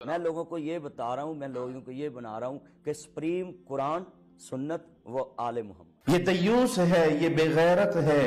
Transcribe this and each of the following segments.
میں لوگوں کو یہ بتا رہا ہوں، میں لوگوں کو یہ بنا رہا ہوں کہ سپریم قرآن، سنت و آل محمد۔ یہ دیوس ہے، یہ بے غیرت ہے،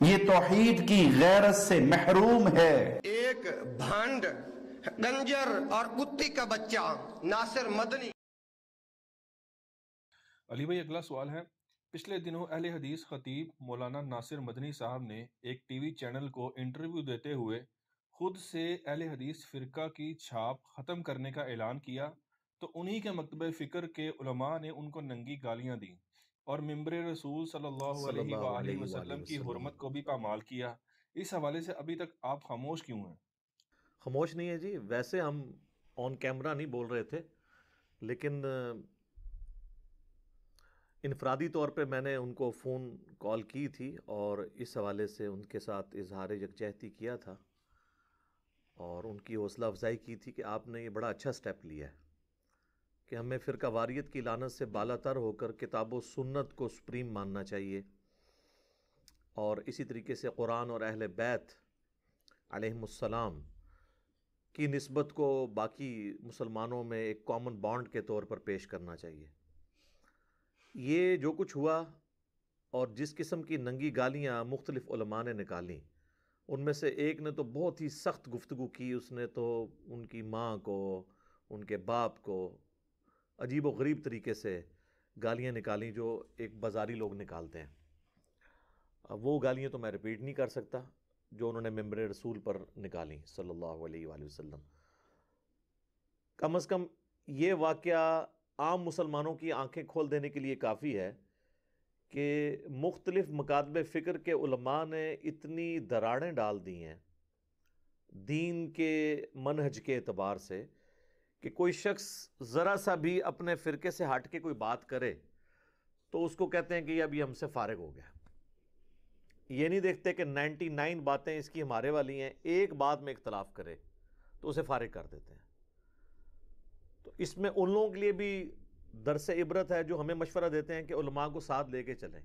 یہ توحید کی غیرت سے محروم ہے۔ ایک بھانڈ، گنجر اور کتی کا بچہ ناصر مدنی۔ علی بھائی، اگلا سوال ہے، پچھلے دنوں اہل حدیث خطیب مولانا ناصر مدنی صاحب نے ایک ٹی وی چینل کو انٹرویو دیتے ہوئے خود سے اہل حدیث فرقہ کی چھاپ ختم کرنے کا اعلان کیا، تو انہی کے مکتبہ فکر کے علماء نے ان کو ننگی گالیاں دیں اور ممبر رسول صلی اللہ صلی علیہ اللہ وآلہ علیہ وآلہ وسلم کی وسلم۔ حرمت کو بھی پامال کیا۔ اس حوالے سے ابھی تک آپ خاموش کیوں ہیں؟ خاموش نہیں ہے جی، ویسے ہم آن کیمرہ نہیں بول رہے تھے، لیکن انفرادی طور پہ میں نے ان کو فون کال کی تھی اور اس حوالے سے ان کے ساتھ اظہار یکجہتی کیا تھا اور ان کی حوصلہ افزائی کی تھی کہ آپ نے یہ بڑا اچھا سٹیپ لیا ہے کہ ہمیں فرقہ واریت کی لعنت سے بالا تر ہو کر کتاب و سنت کو سپریم ماننا چاہیے، اور اسی طریقے سے قرآن اور اہل بیت علیہم السلام کی نسبت کو باقی مسلمانوں میں ایک کامن بانڈ کے طور پر پیش کرنا چاہیے۔ یہ جو کچھ ہوا اور جس قسم کی ننگی گالیاں مختلف علماء نے نکالیں، ان میں سے ایک نے تو بہت ہی سخت گفتگو کی، اس نے تو ان کی ماں کو، ان کے باپ کو عجیب و غریب طریقے سے گالیاں نکالیں جو ایک بازاری لوگ نکالتے ہیں۔ اب وہ گالیاں تو میں ریپیٹ نہیں کر سکتا جو انہوں نے ممبر رسول پر نکالیں صلی اللہ علیہ وآلہ وسلم۔ کم از کم یہ واقعہ عام مسلمانوں کی آنکھیں کھول دینے کے لیے کافی ہے کہ مختلف مکاتب فکر کے علماء نے اتنی دراڑیں ڈال دی ہیں دین کے منہج کے اعتبار سے کہ کوئی شخص ذرا سا بھی اپنے فرقے سے ہٹ کے کوئی بات کرے تو اس کو کہتے ہیں کہ یہ ابھی ہم سے فارغ ہو گیا۔ یہ نہیں دیکھتے کہ 99 باتیں اس کی ہمارے والی ہیں، ایک بات میں اختلاف کرے تو اسے فارغ کر دیتے ہیں۔ تو اس میں ان لوگوں کے لیے بھی درس عبرت ہے جو ہمیں مشورہ دیتے ہیں کہ علماء کو ساتھ لے کے چلیں۔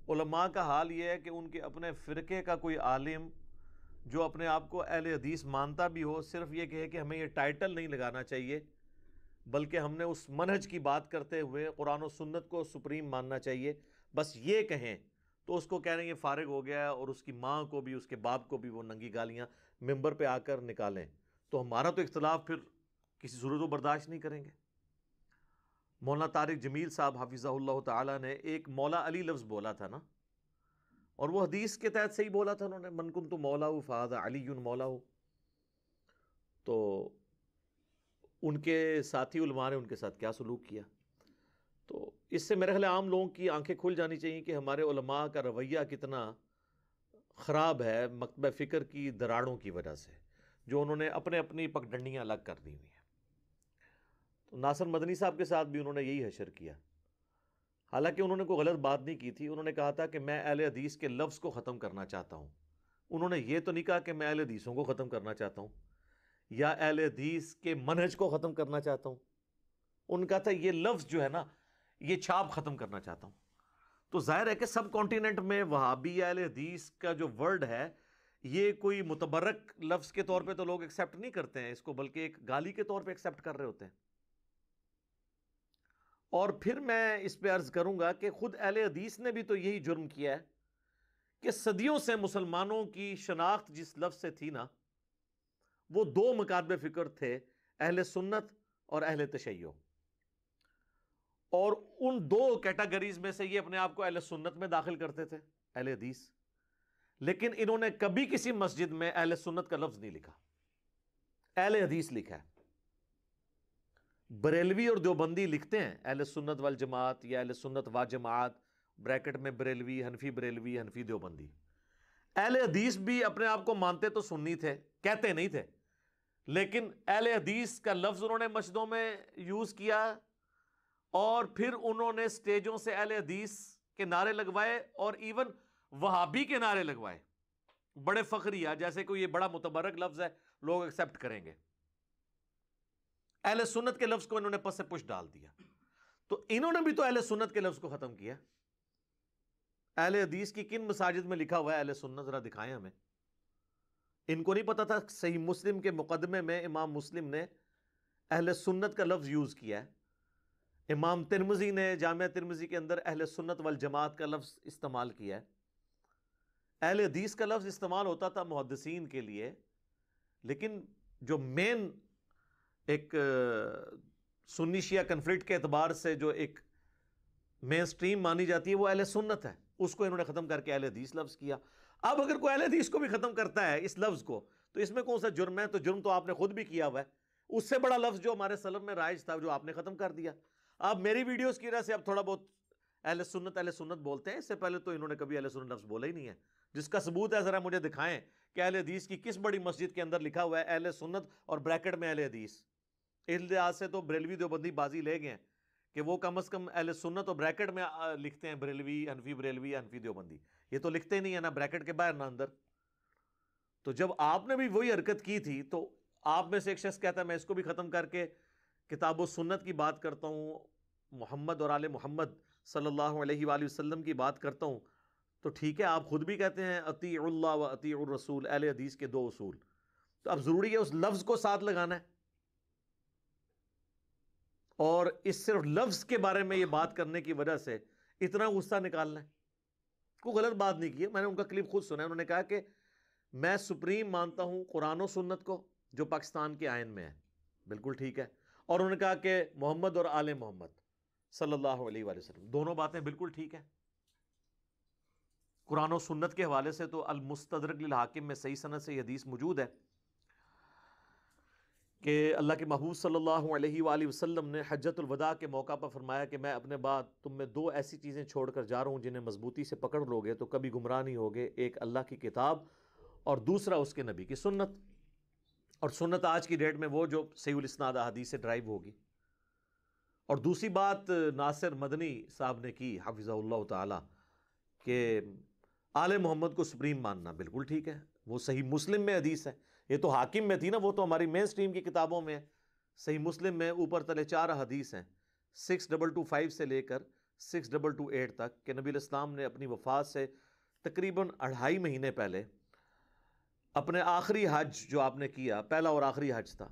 علماء کا حال یہ ہے کہ ان کے اپنے فرقے کا کوئی عالم جو اپنے آپ کو اہل حدیث مانتا بھی ہو، صرف یہ کہے کہ ہمیں یہ ٹائٹل نہیں لگانا چاہیے، بلکہ ہم نے اس منہج کی بات کرتے ہوئے قرآن و سنت کو سپریم ماننا چاہیے، بس یہ کہیں تو اس کو کہہ رہے ہیں یہ فارغ ہو گیا، اور اس کی ماں کو بھی، اس کے باپ کو بھی وہ ننگی گالیاں ممبر پہ آ کر نکالیں، تو ہمارا تو اختلاف پھر کسی صورت و برداشت نہیں کریں گے۔ مولانا طارق جمیل صاحب حفظہ اللہ تعالیٰ نے ایک مولا علی لفظ بولا تھا نا، اور وہ حدیث کے تحت صحیح بولا تھا، انہوں نے من کنت مولا فہذا علی مولا، تو ان کے ساتھی علماء نے ان کے ساتھ کیا سلوک کیا۔ تو اس سے میرے خیال عام لوگوں کی آنکھیں کھل جانی چاہیے کہ ہمارے علماء کا رویہ کتنا خراب ہے مکتبہ فکر کی دراڑوں کی وجہ سے، جو انہوں نے اپنے اپنی پگڈنڈیاں الگ کر دی ہوئی ہیں۔ تو ناصر مدنی صاحب کے ساتھ بھی انہوں نے یہی حشر کیا، حالانکہ انہوں نے کوئی غلط بات نہیں کی تھی، انہوں نے کہا تھا کہ میں اہل حدیث کے لفظ کو ختم کرنا چاہتا ہوں۔ انہوں نے یہ تو نہیں کہا کہ میں اہل حدیثوں کو ختم کرنا چاہتا ہوں یا اہل حدیث کے منہج کو ختم کرنا چاہتا ہوں، ان کا تھا یہ لفظ جو ہے نا، یہ چھاپ ختم کرنا چاہتا ہوں۔ تو ظاہر ہے کہ سب کانٹیننٹ میں وہابی اہل حدیث کا جو ورڈ ہے، یہ کوئی متبرک لفظ کے طور پہ تو لوگ ایکسیپٹ نہیں کرتے ہیں اس کو، بلکہ ایک گالی کے طور پہ ایکسیپٹ کر رہے ہوتے ہیں۔ اور پھر میں اس پہ عرض کروں گا کہ خود اہل حدیث نے بھی تو یہی جرم کیا ہے کہ صدیوں سے مسلمانوں کی شناخت جس لفظ سے تھی نا، وہ دو مکاتب فکر تھے، اہل سنت اور اہل تشیع، اور ان دو کیٹاگریز میں سے یہ اپنے آپ کو اہل سنت میں داخل کرتے تھے، اہل حدیث، لیکن انہوں نے کبھی کسی مسجد میں اہل سنت کا لفظ نہیں لکھا، اہل حدیث لکھا ہے۔ بریلوی اور دیوبندی لکھتے ہیں اہل سنت والجماعت یا اہل سنت و جماعت، بریکٹ میں بریلوی، حنفی دیوبندی۔ اہل حدیث بھی اپنے آپ کو مانتے تو سنی تھے، کہتے نہیں تھے، لیکن اہل حدیث کا لفظ انہوں نے مسجدوں میں یوز کیا، اور پھر انہوں نے سٹیجوں سے اہل حدیث کے نعرے لگوائے اور ایون وہابی کے نعرے لگوائے، بڑے فخریہ، جیسے کوئی یہ بڑا متبرک لفظ ہے، لوگ ایکسیپٹ کریں گے۔ اہل سنت کے لفظ کو انہوں نے پس سے پش ڈال دیا، تو انہوں نے بھی تو اہل سنت کے لفظ کو ختم کیا۔ اہل حدیث کی کن مساجد میں لکھا ہوا ہے اہل سنت؟ ذرا دکھائیں ہمیں۔ ان کو نہیں پتا تھا صحیح مسلم کے مقدمے میں امام مسلم نے اہل سنت کا لفظ یوز کیا ہے، امام ترمذی نے جامعہ ترمذی کے اندر اہل سنت والجماعت کا لفظ استعمال کیا ہے۔ اہل حدیث کا لفظ استعمال ہوتا تھا محدثین کے لیے، لیکن جو مین ایک سنی شیعہ کنفلکٹ کے اعتبار سے جو ایک مین سٹریم مانی جاتی ہے وہ اہل سنت ہے، اس کو انہوں نے ختم کر کے اہل حدیث لفظ کیا۔ اب اگر کوئی اہل حدیث کو بھی ختم کرتا ہے اس لفظ کو تو اس میں کون سا جرم ہے؟ تو جرم تو آپ نے خود بھی کیا ہوا ہے، اس سے بڑا لفظ جو ہمارے سلف میں رائج تھا جو آپ نے ختم کر دیا۔ آپ میری ویڈیوز کی وجہ سے اب تھوڑا بہت اہل سنت بولتے ہیں، اس سے پہلے تو انہوں نے کبھی اہل سنت لفظ بولا ہی نہیں ہے۔ جس کا ثبوت ہے ذرا مجھے دکھائیں کہ اہل حدیث کی کس بڑی مسجد کے اندر لکھا ہوا ہے اہل سنت اور بریکٹ میں اہل حدیث۔ اس لحاظ سے تو بریلوی دیوبندی بازی لے گئے ہیں کہ وہ کم از کم اہل سنت اور بریکٹ میں لکھتے ہیں، بریلوی حنفی دیوبندی، یہ تو لکھتے نہیں ہیں نا بریکٹ کے باہر نہ اندر۔ تو جب آپ نے بھی وہی حرکت کی تھی تو آپ میں سے ایک شخص کہتا ہے میں اس کو بھی ختم کر کے کتاب و سنت کی بات کرتا ہوں، محمد اور آل محمد صلی اللہ علیہ وآلہ وسلم کی بات کرتا ہوں، تو ٹھیک ہے، آپ خود بھی کہتے ہیں اطیع اللہ و اطیع الرسول، اہل حدیث کے دو اصول، تو اب ضروری ہے اس لفظ کو ساتھ لگانا ہے، اور اس صرف لفظ کے بارے میں یہ بات کرنے کی وجہ سے اتنا غصہ نکالنا ہے۔ کوئی غلط بات نہیں کی ہے، میں نے ان کا کلپ خود سنا ہے، انہوں نے کہا کہ میں سپریم مانتا ہوں قرآن و سنت کو جو پاکستان کے آئین میں ہے، بالکل ٹھیک ہے، اور انہوں نے کہا کہ محمد اور آل محمد صلی اللہ علیہ وآلہ وسلم، دونوں باتیں بالکل ٹھیک ہیں۔ قرآن و سنت کے حوالے سے تو المستدرک للحاکم میں صحیح سند سے یہ حدیث موجود ہے کہ اللہ کے محبوب صلی اللہ علیہ وآلہ وسلم نے حجۃ الوداع کے موقع پر فرمایا کہ میں اپنے بعد تم میں دو ایسی چیزیں چھوڑ کر جا رہا ہوں جنہیں مضبوطی سے پکڑ لو گے تو کبھی گمراہ نہیں ہوگے، ایک اللہ کی کتاب اور دوسرا اس کے نبی کی سنت، اور سنت آج کی ڈیٹ میں وہ جو صحیح الاسناد احادیث سے ڈرائیو ہوگی۔ اور دوسری بات ناصر مدنی صاحب نے کی حفظہ اللہ تعالی کہ آل محمد کو سپریم ماننا، بالکل ٹھیک ہے، وہ صحیح مسلم میں حدیث ہے، یہ تو حاکم میں تھی نا، وہ تو ہماری مین سٹریم کی کتابوں میں ہے۔ صحیح مسلم میں اوپر تلے 4 حدیث ہیں، 6225 سے لے کر 6228 تک، کہ نبی الاسلام نے اپنی وفات سے تقریباً 2.5 مہینے پہلے اپنے آخری حج جو آپ نے کیا، پہلا اور آخری حج تھا،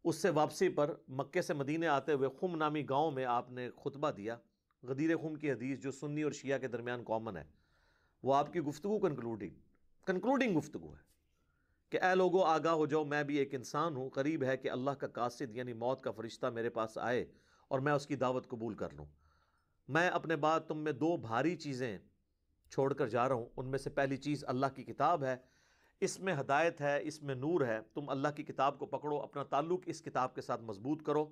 اس سے واپسی پر مکے سے مدینے آتے ہوئے خم نامی گاؤں میں آپ نے خطبہ دیا۔ غدیر خم کی حدیث جو سنی اور شیعہ کے درمیان کامن ہے، وہ آپ کی گفتگو کنکلوڈنگ گفتگو ہے کہ اے لوگو آگاہ ہو جاؤ، میں بھی ایک انسان ہوں، قریب ہے کہ اللہ کا قاصد یعنی موت کا فرشتہ میرے پاس آئے اور میں اس کی دعوت قبول کر لوں۔ میں اپنے بعد تم میں 2 بھاری چیزیں چھوڑ کر جا رہا ہوں، ان میں سے پہلی چیز اللہ کی کتاب ہے، اس میں ہدایت ہے، اس میں نور ہے، تم اللہ کی کتاب کو پکڑو، اپنا تعلق اس کتاب کے ساتھ مضبوط کرو۔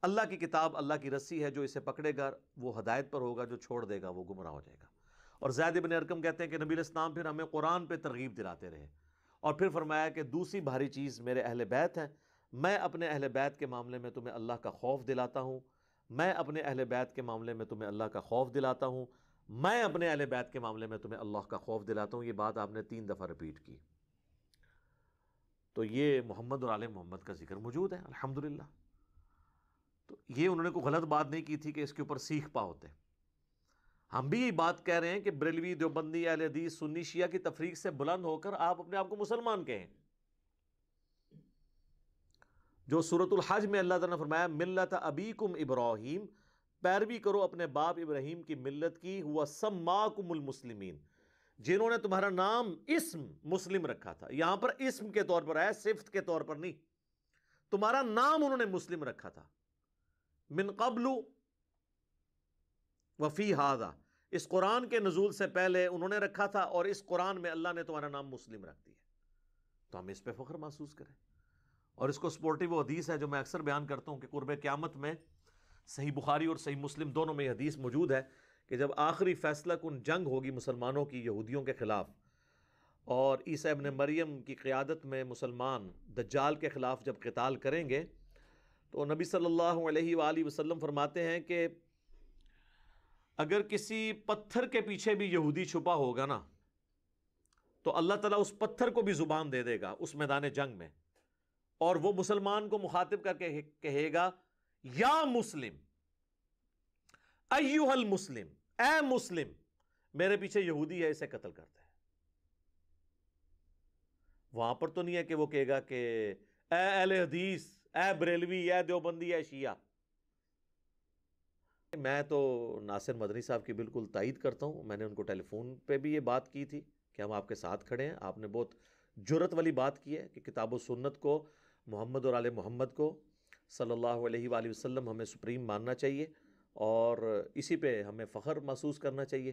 اللہ کی کتاب اللہ کی رسی ہے، جو اسے پکڑے گا وہ ہدایت پر ہوگا، جو چھوڑ دے گا وہ گمراہ ہو جائے گا۔ اور زید بن ارقم کہتے ہیں کہ نبی علیہ السلام پھر ہمیں قرآن پہ ترغیب دلاتے رہے، اور پھر فرمایا کہ دوسری بھاری چیز میرے اہل بیت ہیں، میں اپنے اہل بیت کے معاملے میں تمہیں اللہ کا خوف دلاتا ہوں، میں اپنے اہل بیت کے معاملے میں تمہیں اللہ کا خوف دلاتا ہوں، میں اپنے اہل بیت کے معاملے میں تمہیں اللہ کا خوف دلاتا ہوں۔ یہ بات آپ نے 3 دفعہ ریپیٹ کی، تو یہ محمد اور آل محمد کا ذکر موجود ہے الحمدللہ۔ تو یہ انہوں نے کوئی غلط بات نہیں کی تھی کہ اس کے اوپر سیکھ پا ہوتے۔ ہم بھی یہ بات کہہ رہے ہیں کہ بریلوی دیوبندی اہل حدیث سنی شیعہ کی تفریق سے بلند ہو کر آپ اپنے آپ کو مسلمان کہیں، جو سورۃ الحج میں اللہ تعالیٰ نے فرمایا ملت ابیکم ابراہیم، پیروی کرو اپنے باپ ابراہیم کی ملت کی، ہوا سماکم المسلمین، جنہوں نے تمہارا نام اسم مسلم رکھا تھا۔ یہاں پر اسم کے طور پر ہے، صفت کے طور پر نہیں، تمہارا نام انہوں نے مسلم رکھا تھا، من قبل وفی ھذا، اس قرآن کے نزول سے پہلے انہوں نے رکھا تھا، اور اس قرآن میں اللہ نے تمہارا نام مسلم رکھ دیا، تو ہم اس پہ فخر محسوس کریں۔ اور اس کو سپورٹیو حدیث ہے جو میں اکثر بیان کرتا ہوں کہ قرب قیامت میں صحیح بخاری اور صحیح مسلم دونوں میں یہ حدیث موجود ہے کہ جب آخری فیصلہ کن جنگ ہوگی مسلمانوں کی یہودیوں کے خلاف، اور عیسیٰ ابن مریم کی قیادت میں مسلمان دجال کے خلاف جب قتال کریں گے، تو نبی صلی اللہ علیہ وآلہ وسلم فرماتے ہیں کہ اگر کسی پتھر کے پیچھے بھی یہودی چھپا ہوگا نا، تو اللہ تعالیٰ اس پتھر کو بھی زبان دے دے گا اس میدان جنگ میں، اور وہ مسلمان کو مخاطب کر کے کہے گا یا مسلم، ایھا المسلم، اے مسلم، میرے پیچھے یہودی ہے، اسے قتل کرتا ہے۔ وہاں پر تو نہیں ہے کہ وہ کہے گا کہ اے اہل حدیث، اے بریلوی، اے دیوبندی، اے شیعہ. میں تو ناصر مدنی صاحب کی بالکل تائید کرتا ہوں. میں نے ان کو ٹیلی فون پہ بھی یہ بات کی تھی کہ ہم آپ کے ساتھ کھڑے ہیں. آپ نے بہت جرت والی بات کی ہے کہ کتاب و سنت کو، محمد اور آل محمد کو صلی اللہ علیہ وآلہ وسلم ہمیں سپریم ماننا چاہیے، اور اسی پہ ہمیں فخر محسوس کرنا چاہیے.